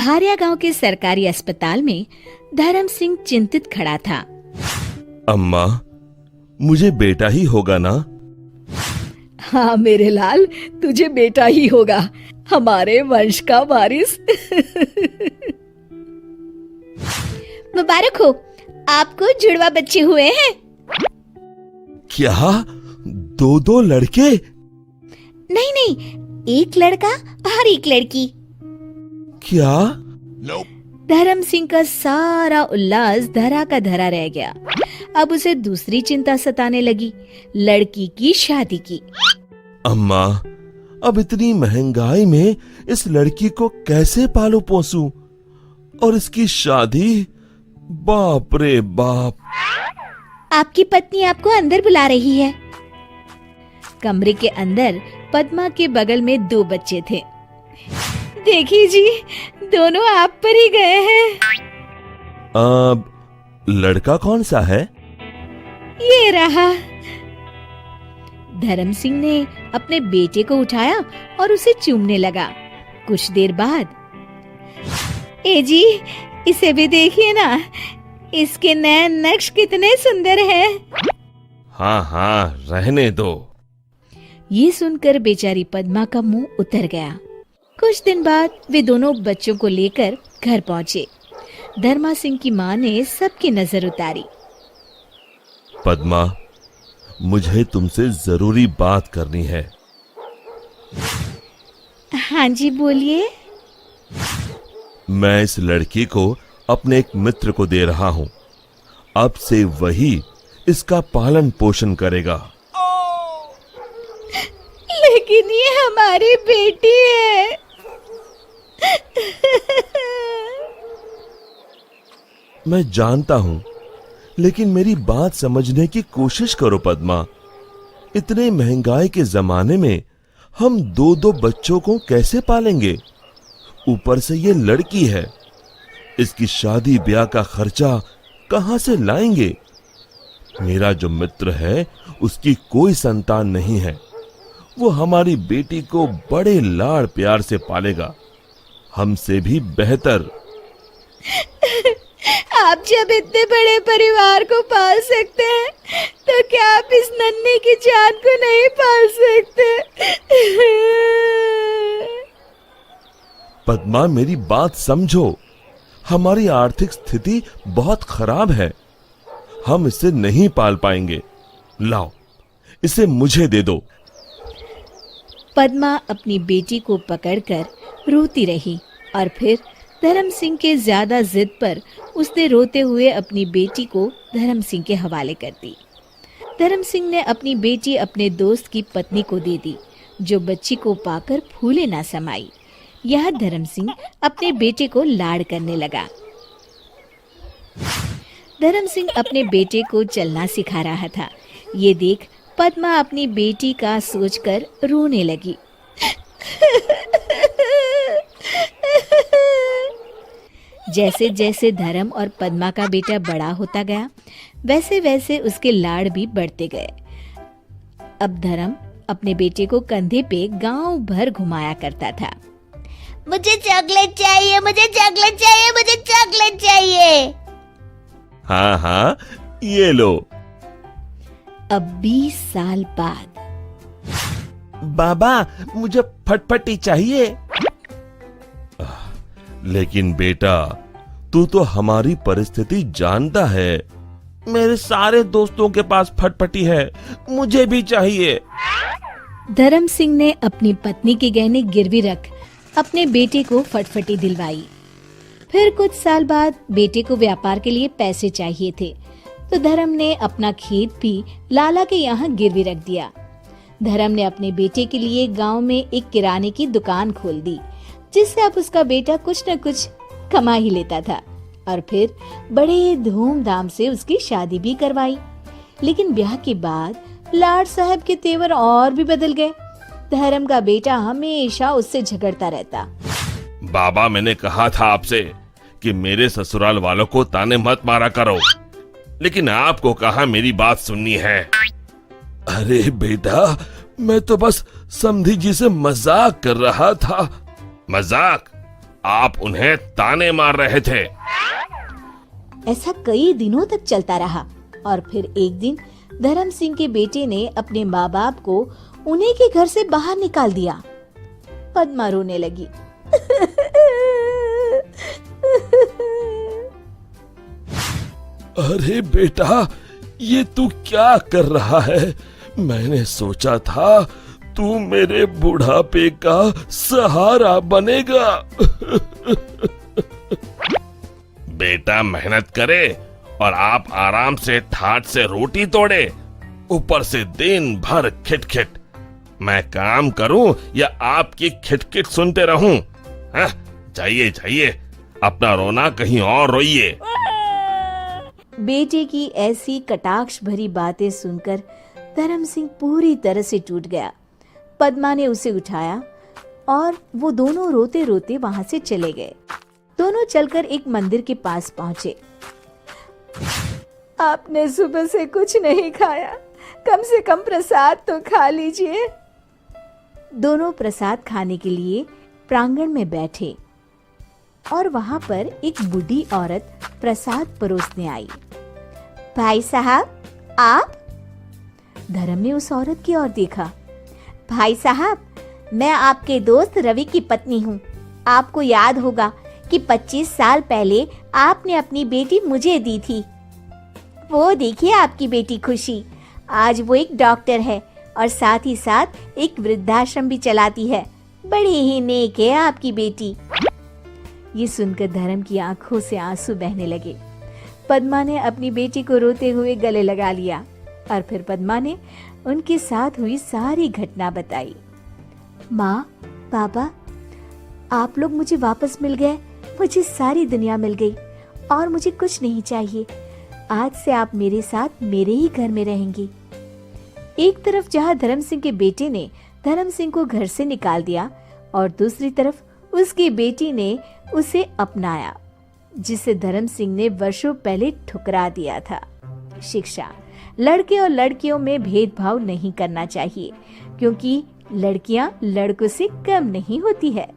पहाड़िया गांव के सरकारी अस्पताल में धर्म सिंह चिंतित खड़ा था। अम्मा, मुझे बेटा ही होगा ना? हाँ मेरे लाल, तुझे बेटा ही होगा, हमारे वंश का वारिस। मुबारक हो, आपको जुड़वा बच्चे हुए हैं। क्या? दो लड़के? नहीं नहीं, एक लड़का और एक लड़की। क्या? धर्म सिंह का सारा उल्लास धरा का धरा रह गया। अब उसे दूसरी चिंता सताने लगी, लड़की की शादी की। अम्मा, अब इतनी महंगाई में इस लड़की को कैसे पालू पोसूं? और इसकी शादी? बाप रे बाप। आपकी पत्नी आपको अंदर बुला रही है। कमरे के अंदर पद्मा के बगल में 2 बच्चे थे। देखिए जी, दोनों आप पर ही गए हैं। अब लड़का कौन सा है? ये रहा। धर्म सिंह ने अपने बेटे को उठाया और उसे चूमने लगा। कुछ देर बाद, ए जी, इसे भी देखिए ना, इसके नए नक्श कितने सुंदर हैं। हाँ हाँ, रहने दो। ये सुनकर बेचारी पद्मा का मुंह उतर गया। कुछ दिन बाद वे दोनों बच्चों को लेकर घर पहुंचे। धर्मा सिंह की मां ने सबकी नजर उतारी। पद्मा, मुझे तुमसे जरूरी बात करनी है। हाँ जी, बोलिए। मैं इस लड़की को अपने एक मित्र को दे रहा हूं। अब से वही इसका पालन पोषण करेगा। लेकिन ये हमारी बेटी है। मैं जानता हूं, लेकिन मेरी बात समझने की कोशिश करो पद्मा। इतने महंगाई के जमाने में हम 2 बच्चों को कैसे पालेंगे? ऊपर से ये लड़की है, इसकी शादी ब्याह का खर्चा कहां से लाएंगे? मेरा जो मित्र है, उसकी कोई संतान नहीं है। वो हमारी बेटी को बड़े लाड़ प्यार से पालेगा, हमसे भी बेहतर। आप जब इतने बड़े परिवार को पाल सकते हैं, तो क्या आप इस नन्ही की जान को नहीं पाल सकते? पद्मा, मेरी बात समझो। हमारी आर्थिक स्थिति बहुत खराब है, हम इसे नहीं पाल पाएंगे। लाओ, इसे मुझे दे दो। पद्मा अपनी बेटी को पकड़कर रोती रही और फिर धर्म सिंह के ज्यादा जिद पर उसने रोते हुए अपनी बेटी को धर्म सिंह के हवाले कर दी। धर्म सिंह ने अपनी बेटी अपने दोस्त की पत्नी को दे दी, जो बच्ची को पाकर फूले ना समाई। यह धर्म सिंह अपने बेटे को लाड़ करने लगा। धर्म सिंह अपने बेटे को चलना सिखा रहा था। ये देख पद्मा अपनी बेटी का सोचकर रोने लगी। जैसे जैसे धर्म और पद्मा का बेटा बड़ा होता गया, वैसे वैसे उसके लाड़ भी बढ़ते गए। अब धर्म अपने बेटे को कंधे पे गांव भर घुमाया करता था। मुझे चॉकलेट चाहिए, मुझे चॉकलेट चाहिए, मुझे चॉकलेट चाहिए। हाँ हाँ, ये लो। अब 20 साल बाद, बाबा, मुझे फटफटी चाहिए। लेकिन बेटा, तू तो हमारी परिस्थिति जानता है। मेरे सारे दोस्तों के पास फटफटी है, मुझे भी चाहिए। धर्म सिंह ने अपनी पत्नी के गहने गिरवी रख अपने बेटे को फटफटी दिलवाई। फिर कुछ साल बाद बेटे को व्यापार के लिए पैसे चाहिए थे, तो धर्म ने अपना खेत भी लाला के यहाँ गिरवी रख दिया। धर्म ने अपने बेटे के लिए गांव में एक किराने की दुकान खोल दी, जिससे अब उसका बेटा कुछ न कुछ कमा ही लेता था। और फिर बड़े धूमधाम से उसकी शादी भी करवाई। लेकिन ब्याह के बाद लाड साहब के तेवर और भी बदल गए। धर्म का बेटा हमेशा उससे झगड़ता रहता। बाबा, मैंने कहा था आपसे कि मेरे ससुराल वालों को ताने मत मारा करो, लेकिन आपको कहा मेरी बात सुननी है। अरे बेटा, मैं तो बस समधी जी से मजाक कर रहा था। मजाक? आप उन्हें ताने मार रहे थे। ऐसा कई दिनों तक चलता रहा और फिर एक दिन धर्म सिंह के बेटे ने अपने माँ बाप को उन्हीं के घर से बाहर निकाल दिया। पद्मा रोने लगी। अरे बेटा, ये तू क्या कर रहा है? मैंने सोचा था तू मेरे बुढ़ापे का सहारा बनेगा। बेटा मेहनत करे और आप आराम से ठाट से रोटी तोड़े, ऊपर से दिन भर खिटखिट। मैं काम करूं या आपकी खिटखिट सुनते रहूं? जाइए जाइए, अपना रोना कहीं और रोइए। बेटे की ऐसी कटाक्ष भरी बातें सुनकर धर्म सिंह पूरी तरह से टूट गया। पद्मा ने उसे उठाया और वो दोनों रोते रोते वहां से चले गए। दोनों चलकर एक मंदिर के पास पहुंचे। आपने सुबह से कुछ नहीं खाया, कम से कम प्रसाद तो खा लीजिए। दोनों प्रसाद खाने के लिए प्रांगण में बैठे और वहां पर एक बूढ़ी औरत प्रसाद परोसने आई। भाई साहब, आप? धर्म ने उस औरत की ओर देखा। भाई साहब, मैं आपके दोस्त रवि की पत्नी हूँ। आपको याद होगा कि 25 साल पहले आपने अपनी बेटी मुझे दी थी। वो देखिए आपकी बेटी खुशी, आज वो एक डॉक्टर है और साथ ही साथ एक वृद्धाश्रम भी चलाती है। बड़ी ही नेक है आपकी बेटी। ये सुनकर धर्म की आंखों से आंसू बहने लगे। पद्मा ने अपनी बेटी को रोते हुए गले लगा लिया और फिर पद्मा ने उनके साथ हुई सारी घटना बताई। माँ, पापा, आप लोग मुझे वापस मिल गए, मुझे सारी दुनिया मिल गई और मुझे कुछ नहीं चाहिए। आज से आप मेरे साथ मेरे ही घर में रहेंगी। एक तरफ जहाँ धर्म सिंह के बेटे ने धर्म सिंह को घर से निकाल दिया और दूसरी तरफ उसकी बेटी ने उसे अपनाया, जिसे धर्म सिंह ने वर्षों पहले ठुकरा दिया था। शिक्षा। लड़के और लड़कियों में भेदभाव नहीं करना चाहिए, क्योंकि लड़कियां लड़कों से कम नहीं होती है।